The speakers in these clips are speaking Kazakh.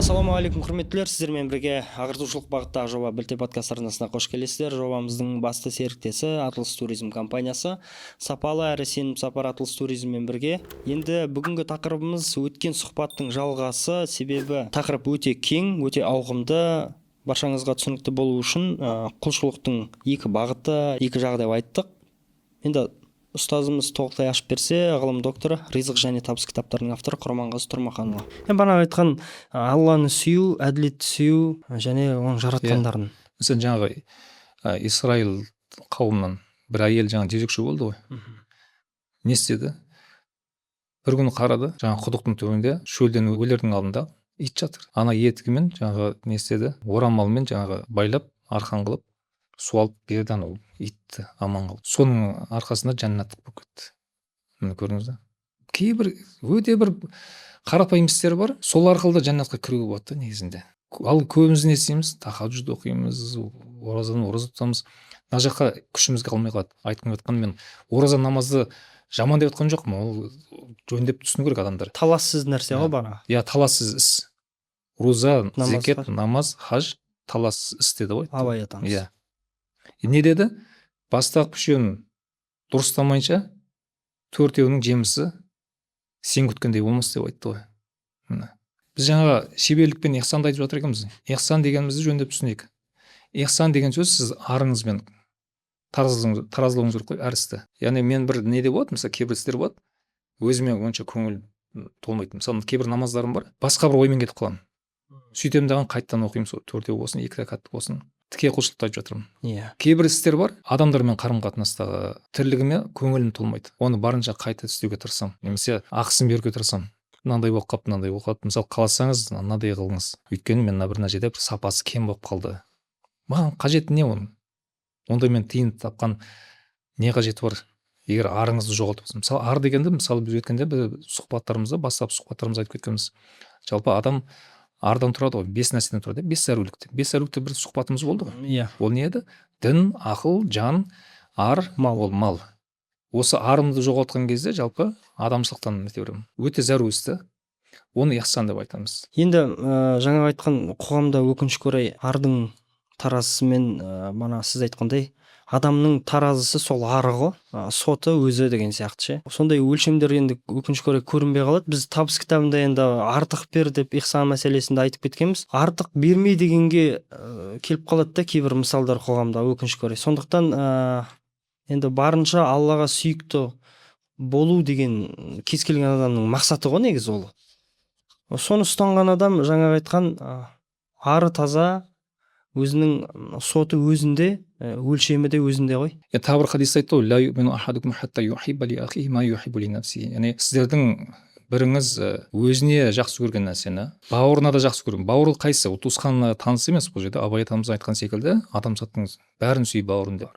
Ассалаумағалейкум құрметтілер, сіздермен бірге ағартушылық бағыттағы жоба Білте подкаст арнасына қош келесіздер. Жобамыздың басты серіктесі Атлас туризм компаниясы. Сапалы әрі сенімді сапар Атлас туризммен бірге. Енді бүгінгі тақырыбымыз өткен сұхбаттың жалғасы, себебі тақырып өте кең, өте ауқымды. Баршаңызға түсінікті болу үшін құлшылықтың екі бағыты, екі жағы деп айттық. Енді ұстазымыз толықтай ашып берсе, ғылым докторы, ризық және табыс кітаптарының авторы Құрманғазы Тұрмаханова. Бана айтқан Алланы сүю, әділетті сүю және оның жаратқандарын. Сен жаңағы Исраил қауымынан бір әйел жаңа жезөкше болды ғой. Не істеді? Бір күні қарады, жаңа құдықтың түбінде шөлден өлердің алдында ит жатыр. Ана етігімен жаңағы не істеді? Орамалмен жаңағы байлап, арқан қылып суалып берді, ол итті аман қалды. Соның арқасында жәннаттық болып кетті. Міне көрдіңіз бе? Кейбір өте бір қарапайым істер бар, сол арқылы да жәннатқа кіруге болады негізінде. Ал көбіміз не істейміз? Тахаджуд оқимыз, ораза тұтамыз. Мына жаққа күшіміз қалмай қалады. Айтқым жатқан, мен ораза намазды жаман деп жатқан жоқпын, ол жөндеп түсіну керек адамдар. Талассыз нәрсе ғой бана. Иә, талассыз іс. Роза, зекет, намаз, хаж талассыз іс деді ғой. Абай атамыз. Иә. Не деді? Бастағы үшеуін дұрыстамайынша төртеуінің жемісі сен күткендей болмас деп айтты ғой. Біз жаңа шеберлікпен ихсанды айтып жатыр екенбіз. Ихсан дегенімізді жөндеп түсінейік. Ихсан деген сөз сіз арыңызбен таразылауыңыз керек қой әр істі. Яғни мен бір неде болады, мысалы кейбір істер болады, өзіме онша көңіл толмайды. Мысалы кейбір намаздарым бар, басқа бір оймен кетіп қаламын. Сөйтем дағы қайттан оқимын, сол төртеу болсын, екі рәкат болсын. Тіке құлшылықты айтып жатырмын. Иә. Кейбір істер бар, адамдармен қарым-қатынастағы тірлігіме көңілім толмайды. Оны барынша қайта істеуге тырысамын. Немесе ақысын беруге тырысамын. Мынандай болып қалыпты, мынандай болып қалыпты. Мысалы қаласаңыз, мынадай қылыңыз. Өйткені мен мына жерде бір сапасы кем болып қалды. Маған қажет не оның? Онда мен тиын тапқан не қажеті бар? Егер арыңызды жоғалтып, мысалы ар дегенде, мысалы біз өткенде сұхбаттарымызда, бастап сұхбаттарымызда айтып кеткенбіз. Жалпы адам ардан тұрады ғой, 5 нәрседен тұрады, 5 зәрулікті. 5 зәрулікті бір сұхбатымыз болды ғой. Иә. Ол не еді? Дін, ақыл, жан, ар, мал, ол мал. Осы арымды жоғалтқан кезде жалпы адамшылықтан өте зәру істі. Оны ихсан деп айтамыз. Енді жаңа айтқан қоғамда өкінішке орай ардың таразысымен мана сіз айтқандай адамның таразысы сол ары ғой, соты өзі деген сияқты ше. Сондай өлшемдер енді өкінішке орай көрінбей қалады. Біз табыс кітабында енді артық бер деп ихсан мәселесінде айтып кеткенбіз. Артық бермей дегенге келіп қалады да кейбір мысалдар қоғамда өкінішке орай. Сондықтан енді барынша Аллаға сүйікті болу деген кез келген адамның мақсаты ғой негізі ол. Соны ұстанған адам жаңа айтқан ары таза, өзінің соты өзінде, өлшемі де өзінде ғой. Тағы бір хадис айтты ғой, яғни сіздердің біріңіз өзіне жақсы көрген нәрсені бауырына да жақсы көрген. Бауыр қайсы? Ол туысқанына таныс емес бұл жерде. Абай атамыз айтқан секілді, адамзаттың бәрін сүй бауырын деп.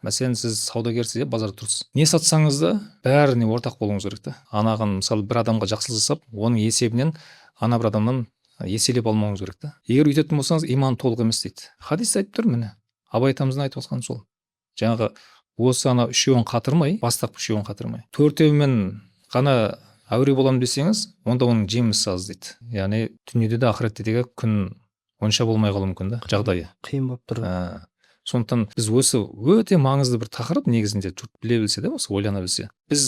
Мәселен, сіз саудагерсіз, базарда тұрсыз. Не сатсаңыз да бәріне ортақ болуыңыз керек та. Анаған мысалы бір адамға жақсылық жасап, оның есебінен ана бір адамнан еселеп алмауыңыз керек та. Егер үйтетін болсаңыз, иман толық емес дейді. Хадис айтып тұр міне. Абай атамыздың айтып отқан сол. Жаңағы осы ана үшеуін қатырмай, бастапқы үшеуін қатырмай, төртеуімен ғана әуре боламын десеңіз, онда оның жемісі аз дейді. Яғни дүниеде де ақыретте де күн онша болмай қалуы мүмкін да, жағдайы. Қиын болып тұр. Сондықтан біз осы өте маңызды бір тақырып негізінде жұрт біле білсе де, осы ойлана білсе. Біз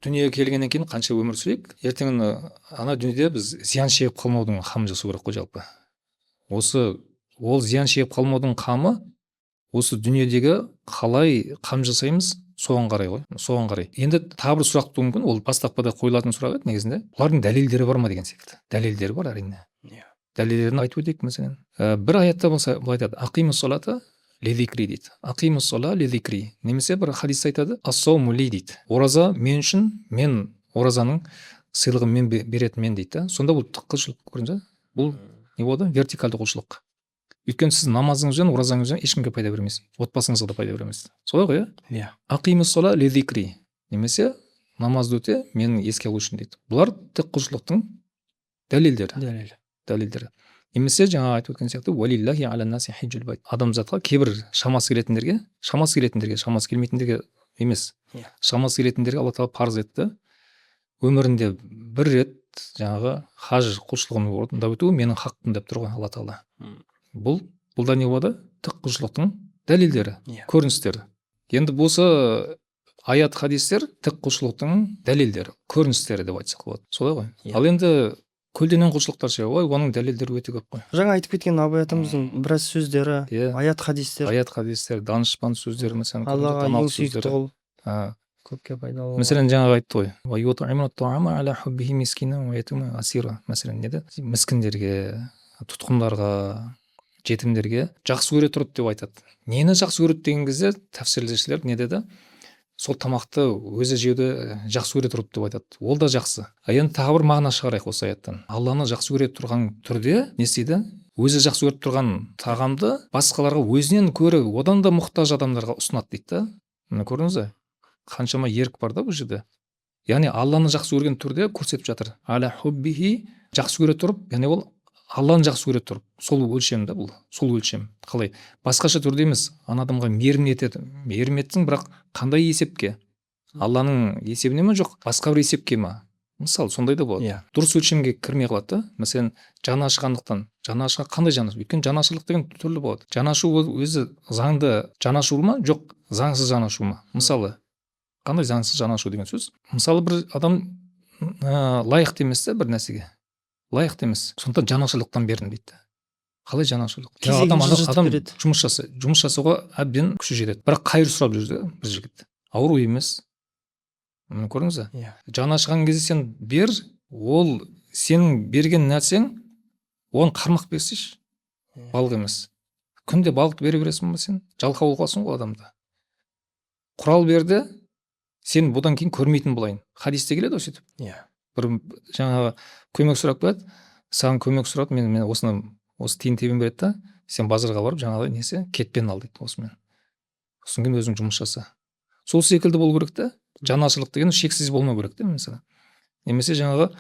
дүниеге келгеннен кейін қанша өмір сүрейік, ертең ана дүниеде біз зиян шегіп қалмаудың қамын жасау керек қой жалпы. Осы ол зиян шегіп қалмаудың қамы осы дүниедегі қалай қам жасаймыз, соған қарай ғой, соған қарай. Енді тағы бір сұрақ туындауы мүмкін, ол бастапқыда қойылатын сұрақ еді негізінде. Бұлардың дәлелдері бар ма деген секілді. Дәлелдері бар әрине. Дәлелдерін айтып өтейік мәселен. Бір аятта болса былай айтады: "Ақимус салата лизикри" дейді. Ақимус сала лизикри. Немесе бір хадис айтады: "Ас-сауму ли" дейді. Ораза мен үшін, мен оразаның сыйлығын мен беретін мен дейді. Сонда бұл құлшылық көрдіңіз бе? Бұл не болды? Вертикалды құлшылық. Өйткені сіз намазыңызбен, оразаңызбен ешкімге пайда бермейсіз, отбасыңызға да пайда бермейсіз. Солай ғой, иә? Ақимус сала лизикри. Немесе намазды өте мен еске алу үшін дейді. Бұлар тек құлшылықтың дәлелдері. Немесе жаңа айтып өткен сияқты уалиллахи аля наси хиджул байт. Адамзатқа кейбір шамасы келетіндерге, шамасы келмейтіндерге емес. Шамасы келетіндерге Алла тағала парыз етті. Өмірінде бір рет жаңағы хаж құлшылығын орындап өту менің хақым деп тұр ғой алла тағала. бұл да не болады? Тік құлшылықтың дәлелдері, көріністері. Енді осы аят хадистер тік құлшылықтың дәлелдері, көріністері деп айтсақ болады. Солай ғой. Ал енді көлденең құлшылықтар ше, оның дәлелдері өте көп қой. Жаңа айтып кеткен абай атамыздың біраз сөздері, аят хадистер, данышпан сөздері, мәселен, Аллаға ең сүйікті қыл. Көпке пайдалы. Мәселен, жаңа айтты ғой. Мәселен, не де? Міскіндерге, тұтқындарға, жетімдерге жақсы көре тұрды деп айтады. Нені жақсы көреді деген кезде тәфсірлеушілер не деді? Сол тамақты өзі жеуді жақсы көре тұрды деп айтады. Ол да жақсы. Енді тағы бір мағына шығарайық осы аяттан. Алланы жақсы көре тұрған түрде не істейді? Өзі жақсы көріп тұрған тағамды басқаларға өзінен көрі одан да мұқтаж адамдарға ұсынады дейді да. Міне көрдіңіз бе? Қаншама ерік бар да бұл жерде. Яғни Алланы жақсы көрген түрде көрсетіп жатыр. Аля хуббихи, жақсы көре тұрып, яғни ол Алланы жақсы көре тұрып, сол өлшем да бұл, сол өлшем. Қалай? Басқаша түрде емес, ана адамға мейірім етеді. Мейірім етсің, бірақ қандай есепке? Алланың есебіне ме жоқ, басқа бір есепке ме? Мысалы, сондай да болады. Дұрыс өлшемге кірмей қалады да. Мәселен, жаны ашығандықтан. Жаны ашыған қандай жаны ашу? Өйткені жаны ашырлық деген түрлі болады. Жаны ашу өзі заңды жаны ашу ма, жоқ, заңсыз жаны ашу ма? Мысалы, қандай заңсыз жаны ашу деген сөз? Мысалы, бір адам лайықты емес те бір нәрсеге. Лайықты емес. Сондықтан жанашырлықтан бердім дейді. Қалай жанашырлық? Адам жұмыс жасауға әбден күші жетеді. Бірақ қайыр сұрап жүрді бір жігіт. Ауру емес. Міне көрдіңіз бе? Жаны ашыған кезде сен бер, ол сенің берген нәрсең, оған қармақ берсейші. Балық емес. Күнде балық бере бересің ба сен? Жалқау боласың ғой адамда. Құрал берді, сен бұдан кейін көрмейтін болайын. Хадисте келеді осы сөйтіп. Бір жаңағы көмек сұрап келеді, саған көмек сұрады, мен осы тиын тебен береді да, сен базарға барып жаңағы несі кетпен ал дейді осымен. Сосын кейін өзің жұмыс жаса. Сол секілді болу керек та, жанашырлық деген шексіз болмау керек та, мысалы. Немесе жаңағы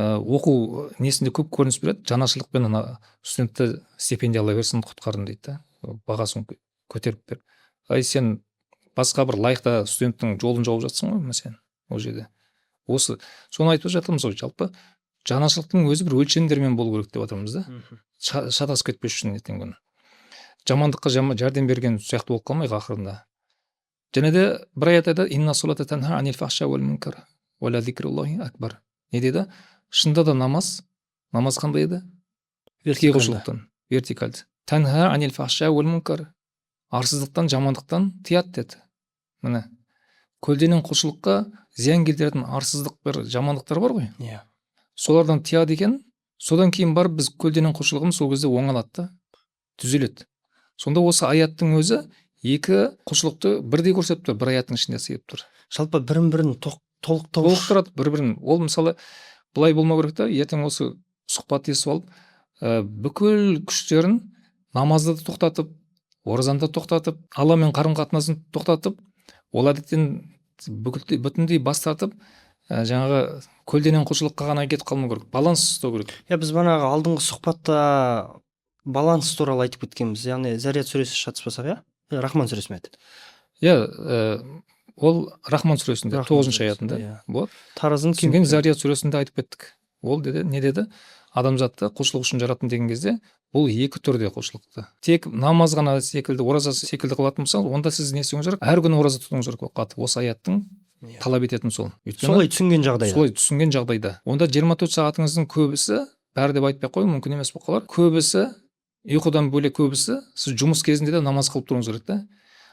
оқу несінде көп көрініс береді, жанашырлықпен ана студентті стипендия ала берсін құтқардың дейді да, бағасын көтеріп беріп. Ай сен басқа бір лайықта студенттің жолын жауып жатсың ғой, мәселен, ол жерде. Осы соны айтып жатырмыз ғой, жалпы жанашырлықтың өзі бір өлшемдермен болу керек деп жатырмыз да. Шатасып кетпес үшін ертеңгі күні. Жамандыққа жәрдем берген сияқты болып қалмайық ақырында. Және де бір аят айтады: инна солата танха анил фахша уал мункар ва ла зикруллахи акбар. Не дейді? Шынында да намаз қандай еді? Құлшылықтан, вертикалды. Танха анил фахша уал мункар. Арсыздықтан, жамандықтан тыяды деді. Міне. Көлденең құлшылыққа зиян келтіретін арсыздық бір жамандықтар бар ғой. Солардан тияды екен, содан кейін барып біз көлденең құлшылығымыз сол кезде оңалады да, түзеледі. Сонда осы аяттың өзі екі құлшылықты бірдей көрсетіп тұр, бір аяттың ішінде сыйып тұр. Жалпы бірін-бірін толықтырады, бір-бірін. Ол мысалы былай болмау керек та, ертең осы сұхбат естіп алып, бүкіл күштерін намазды тоқтатып, оразаны тоқтатып, Алламен қарым-қатынасын тоқтатып, ол әдеттен бүтіндей бас тартып, жаңағы көлденең құлшылыққа ғана кетіп қалмау керек, баланс ұстау керек. Біз бағанағы алдыңғы сұхбатта баланс туралы айтып кеткенбіз, яғни Зарият сүресі шатыспасақ, Рахман сүресі ме еді? Ол Рахман сүресінде 9-шы аятында болады. Таразын кейін Зарият сүресінде айтып кеттік. Ол деді, не деді? Адамзатты құлшылық үшін жараттым деген кезде, бұл екі түрде құлшылықты. Тек намаз ғана секілді, ораза секілді қылатын болсаң, онда сіз не істеуіңіз керек? Әр күні ораза тұтуыңыз керек болып қалады. Осы аяттың талап ететін сол. Солай түсінген жағдайда. Онда 24 сағатыңыздың көбісі, бәрі деп айтпай қой, мүмкін емес болып қалар. Көбісі, ұйқыдан бөлек көбісі, сіз жұмыс кезінде де намаз қылып тұруыңыз керек та.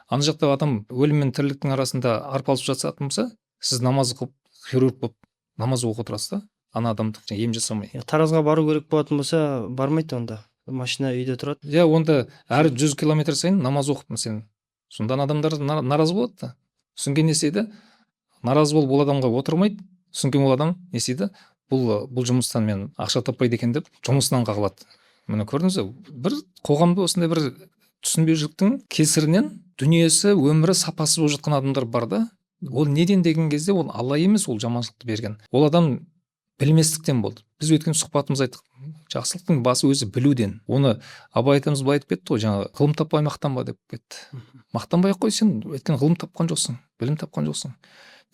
Ана жақта адам өлім мен тіріліктің арасында арпалысып жататын болса, сіз намаз қылып, хирург болып намаз оқып отырасыз да. Ана адамды ем жасамай. Таразға бару керек болатын болса, бармайды онда. Машина үйде тұрады. Онда әр 100 километр сайын намаз оқып сен. Сонда адамдар наразы болады да. Түсінген не істейді? Наразы болып ол адамға отырмайды. Түсінген ол адам не істейді? Бұл жұмыстан мен ақша таппайды екен деп жұмысынан қағылады. Міне көрдіңіз бе? Бір қоғамда осындай бір түсінбеушіліктің кесірінен дүниесі, өмірі сапасыз болып жатқан адамдар бар да. Ол неден деген кезде ол Алла емес, ол жаманшылықты берген. Ол адам білместіктен болды. Біз өткен сұхбатымыз айттық, жақсылықтың басы өзі білуден. Оны Абай айтамыз былай айтып кетті ғой, жаңағы ғылым таппай мақтанба деп кетті. Мақтанбай ақ қой, сен өйткені ғылым тапқан жоқсың, білім тапқан жоқсың.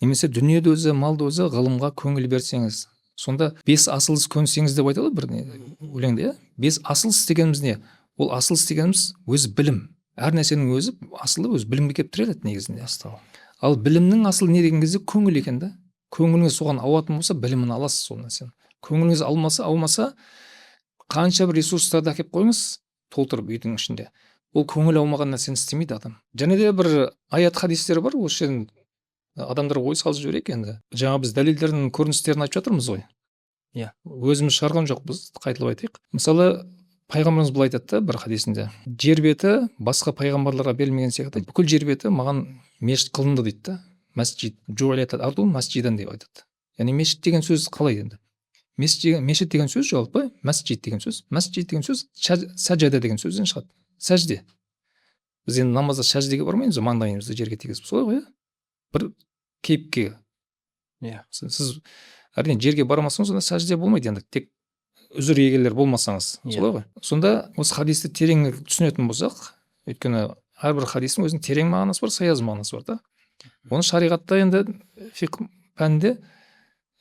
Немесе дүниеде өзі, малды өзі ғылымға көңіл берсеңіз, Сонда 5 асыл іс көнсеңіз деп айтады бір өлеңде, иә. 5 асыл іс дегеніміз не? Ол асыл іс дегеніміз өзі білім. Әр нәрсенің өзі асылы өзі білімге келіп тіреледі негізінде. Ал білімнің асылы не деген кезде көңіл екен да. Көңіліңіз соған ауатын болса, білімін аласыз сол нәрсені. Көңіліңіз аумаса, қанша бір ресурстарды әкеп қойыңыз, толтырып үйдің ішінде. Ол көңіл аумаған нәрсені істемейді адам. Және де бір аят хадистер бар, осы жерін адамдар ой салып жіберейік енді. Жаңа біз дәлелдердің көріністерін айтып жатырмыз ғой. Иә. Өзіміз шығарған жоқпыз, қайталап айтайық. Мысалы, пайғамбарымыз былай айтады да бір хадисінде. Жер беті басқа пайғамбарларға берілмеген сияқты, бүкіл жер беті маған мешіт қылынды дейді да. Масжид, жуалият арду масжидан деп айтады. Яғни мешіт деген сөз қалай енді? Мешіт деген сөз жоғалтпай, масжид деген сөз. Масжид деген сөз саджада деген сөзден шығады. Сәжде. Біз енді намазда сәждеге бармаймыз, маңдайымызды жерге тигізіп, солай ғой, бір кейіпке. Иә. Сіз әрине жерге бармасаңыз, онда сәжде болмайды енді, тек үзір егелер болмасаңыз, солай ғой. Сонда осы хадисті тереңірек түсінетін болсақ, өйткені әрбір хадистің өзінің терең мағынасы бар, саяз мағынасы бар да. Оны шариғатта енді фиқ пәнінде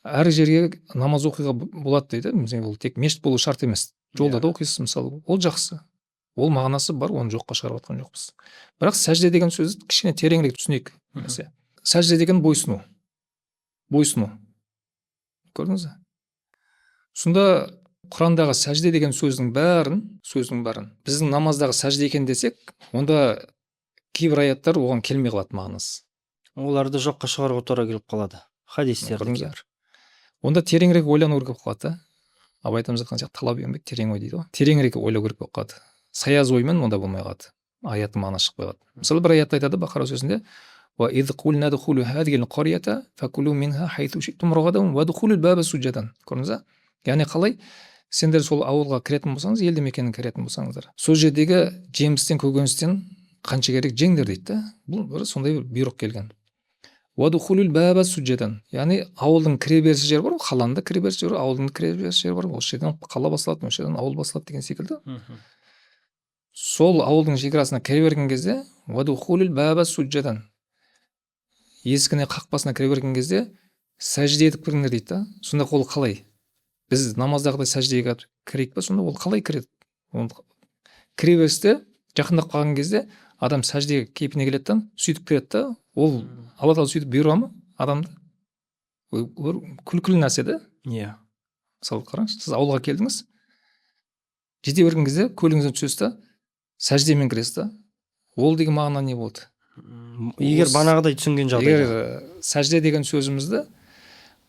әр жерге намаз оқуға болады дейді. Мысалы, ол тек мешіт болу шарт емес. Жолда да оқисыз, мысалы, ол жақсы. Ол мағынасы бар, оны жоққа шығарып жатқан жоқпыз. Бірақ сәжде деген сөзді кішкене тереңірек түсінейік. Сәжде деген бойсыну. Бойсыну. Көрдіңіз бе? Сонда Құрандағы сәжде деген сөздің бәрін, біздің намаздағы сәжде екен десек, онда кейбір аяттар оған келмей қалады мағынасы. Оларды жоққа шығаруға тура келіп қалады. Хадистерді. Онда тереңірек ойлану керек болып қалады. Абай айтамыз жатқан сияқты талап еңбек терең ой дейді ғой. Тереңірек ойлау керек болып қалады. Саяз оймен онда болмай қалады. Аяттың мағынасы шықпай қалады. Мысалы бір аятта айтады Бақара сөзінде: "Ва из қулна дхулу хазил қарията факулу минха хайсу шитум рагадан ва дхулул баба суджадан." Көрдіңіз бе? Яғни қалай? Сендер сол ауылға кіретін болсаңыз, елді мекенге кіретін болсаңыздар, сол жердегі жемістен, көкөністен қанша керек жеңдер дейді да. Бұл бір сондай бір бұйрық келген. Вадхулул баба суджадан. Яғни ауылдың кіреберіс жері бар, қаланың кіреберіс жері, ауылдың кіреберіс жері бар. Осы жерден қала басылады, осы жерден ауыл басылады деген секілді. Сол ауылдың шекарасына кіре берген кезде, вадхулул баба суджадан. Есігіне, қақпасына кіре берген кезде сәжде етіп кіріңдер дейді да. Сонда ол қалай? Біз намаздағыдай сәждеге кірейік па, сонда ол қалай кіреді? Кіреберісте жақындап қалған кезде адам сәждеге кейпіне келеді, сөйтіп кіреді да. Ол Алла Тағала сөйтіп бұйыра ма адамды? Күлкілі нәрсе да. Иә. Мысалы қараңыз, сіз ауылға келдіңіз, жете берген кезде көлігіңізден түсесіз да, сәждемен кіресіз да. Ол деген мағына не болды? Егер банағыдай түсінген жағдайда. Егер сәжде деген сөзімізді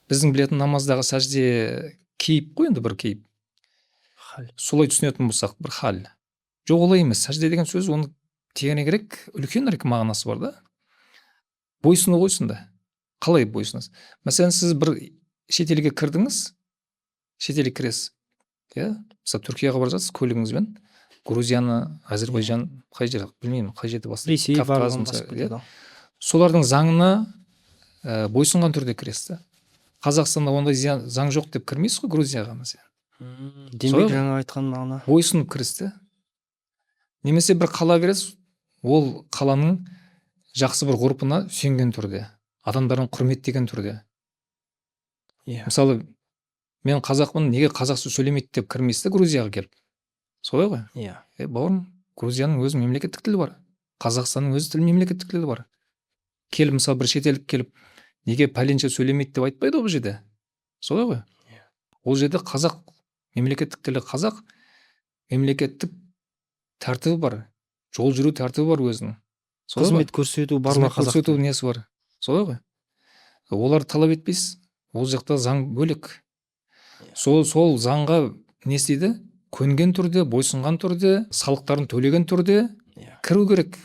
біздің білетін намаздағы сәжде кейіп қой, енді бір кейіп. Солай түсінетін болсақ, бір хал. Жоқ, олай емес. Сәжде деген сөз оны тереңірек, үлкенірек мағынасы бар да. Бойсыну ғой сонда. Қалай бойсынасыз? Мәселен, сіз бір шетелге кірдіңіз, шетелге кіресіз. Иә? Мысалы, Түркияға бара жатсыз көлігіңізбен. Грузияны, Әзербайжан, қай жер, білмеймін, қай жерде басып. Ресей бар. Солардың заңына бойсынған түрде кіресіз. Қазақстанда ондай заң жоқ деп кірмейсіз ғой Грузияға мәселен. Демек жаңа айтқан мағына. Бойсынып кіресіз. Немесе бір қала бересіз, ол қаланың жақсы бір ғұрпына сүйенген түрде, адамдарын құрметтеген түрде. Мысалы, мен қазақпын, неге қазақша сөйлемейді деп кірмейсіз Грузияға келіп. Солай ғой? Иә. Бауырым, Грузияның өз мемлекеттік тілі бар. Қазақстанның өз тілі мемлекеттік тілі бар. Келіп, мысалы, бір шетелдік келіп, неге пәленше сөйлемейді деп айтпайды ол жерде. Солай ғой? Ол жерде қазақ мемлекеттік тілі, қазақ мемлекеттік тәртібі бар. Жол жүру тәртібі бар өзінің. Қызмет көрсету барлығы қазақ. Көрсету несі бар. Солай ғой? Олар талап етпейсіз. Ол жақта заң бөлек. Сол заңға не істейді? Көнген түрде, бойсынған түрде, салықтарын төлеген түрде кіру керек.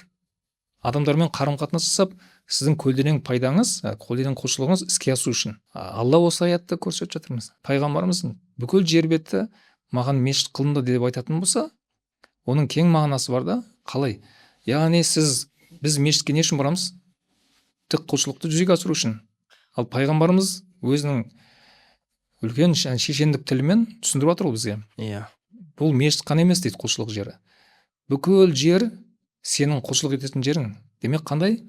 Адамдармен қарым-қатынас жасап, сіздің көлденең пайдаңыз, көлденең құлшылығыңыз іске асу үшін. Алла осы аятта көрсетіп жатырмыз. Пайғамбарымыз бүкіл жер беті маған мешіт қылынды деп айтатын болса, оның кең мағынасы бар да. Қалай? Яғни біз мешітке не үшін барамыз? Тек құлшылықты жүзеге асыру үшін. Ал пайғамбарымыз өзінің үлкен шешендік тілімен түсіндіріп жатыр ол бізге. Иә. Бұл мешіт қана емес дейді құлшылық жері. Бүкіл жер сенің құлшылық ететін жерің. Демек қандай?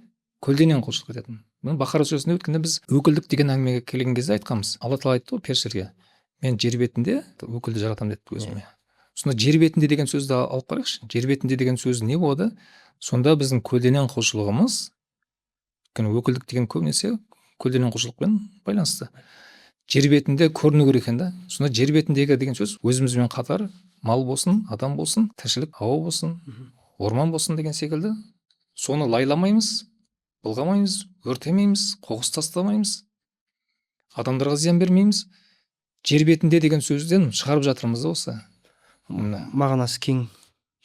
Көлденең құлшылық ететін. Бақара сүресінде өткенде біз өкілдік деген әңгімеге келген кезде айтқанбыз. Алла тағала айтты ғой періштелерге, мен жер бетінде өкілді жаратамын деді өзіме. Сонда жер бетінде деген сөзді алып қарайықшы. Жер бетінде деген сөз не болады? Сонда біздің көлденең құлшылығымыз, өйткені өкілдік деген көбінесе көлденең құлшылықпен байланысты. Жер бетінде көріну керек екен да. Сонда жер бетіндегі деген сөз өзімізбен қатар мал болсын, адам болсын, тіршілік, ауа болсын, орман болсын деген секілді. Соны лайламаймыз, былғамаймыз, өртемейміз, қоқыс тастамаймыз, адамдарға зиян бермейміз. Жер бетінде деген сөзден шығарып жатырмыз да осы. Мағынасы кең.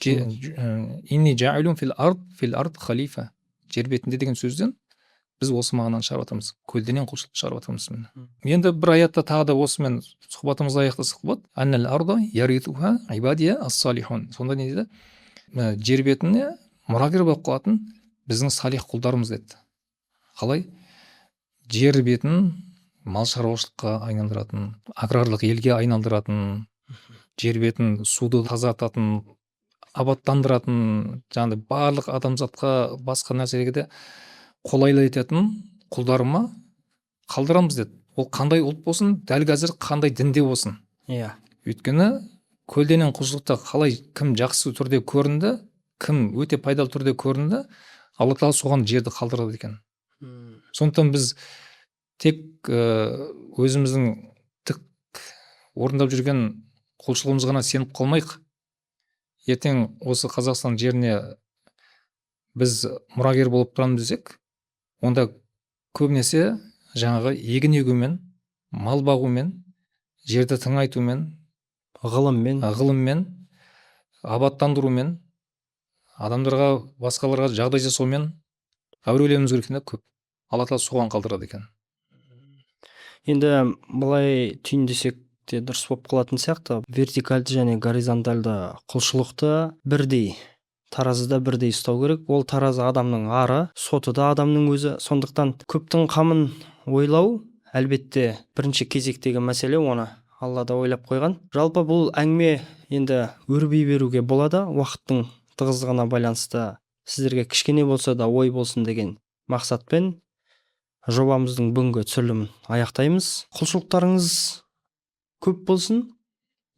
Инни жаилун фил ард халифа. Жер бетінде деген сөзден біз осы мағынаны шығарып жатырмыз. Көлденең құлшылықты шығарып жатырмыз. Енді бір аятта тағы да осымен сұхбатымызды аяқтасақ болады. Аннал арда яритуха ибадия ас-салихун. Сонда не дейді? Жер бетіне мұрагер болып қалатын біздің салих құлдарымыз деді. Қалай? Жер бетін мал шаруашылыққа айналдыратын, аграрлық елге айналдыратын, жер бетін суды тазартатын, абаттандыратын, жаңағыдай барлық адамзатқа басқа нәрселерге де қолайлы ететін құлдарыма қалдырамыз деді. Ол қандай ұлт болсын, дәл қазір қандай дінде болсын. Иә. Өйткені көлденең құлшылықта қалай кім жақсы түрде көрінді, кім өте пайдалы түрде көрінді, Алла тағала соған жерді қалдырады екен. Сондықтан біз тек өзіміздің тік орындап жүрген құлшылығымыз ғана сеніп қалмайық. Ертең осы Қазақстан жеріне біз мұрагер болып тұрамыз десек, онда көбінесе жаңағы егін егумен, мал бағумен, жерді тыңайтумен, ғылыммен, абаттандырумен, адамдарға, басқаларға жағдай жасаумен әуреленуіміз керек екен, көп. Алла тағала соған қалдырады екен. Енді былай түйіндесек те дұрыс болып қалатын сияқты. Вертикальды және горизонтальды құлшылықты бірдей, таразыда бірдей ұстау керек. Ол таразы адамның ары, соты да адамның өзі. Сондықтан көптің қамын ойлау әлбетте бірінші кезектегі мәселе, оны Алла да ойлап қойған. Жалпы бұл әңгіме енді өрбей беруге болады, уақыттың тығыздығына байланысты сіздерге кішкене болса да ой болсын деген мақсатпен жобамыздың бүгінгі түсірілімін аяқтаймыз. Құлшылықтарыңыз көп болсын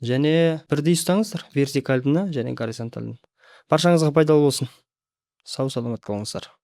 және бірдей ұстаңыздар, вертикальдіні және горизонтальдіні. Баршаңызға пайдалы болсын. Сау саламат болыңыздар.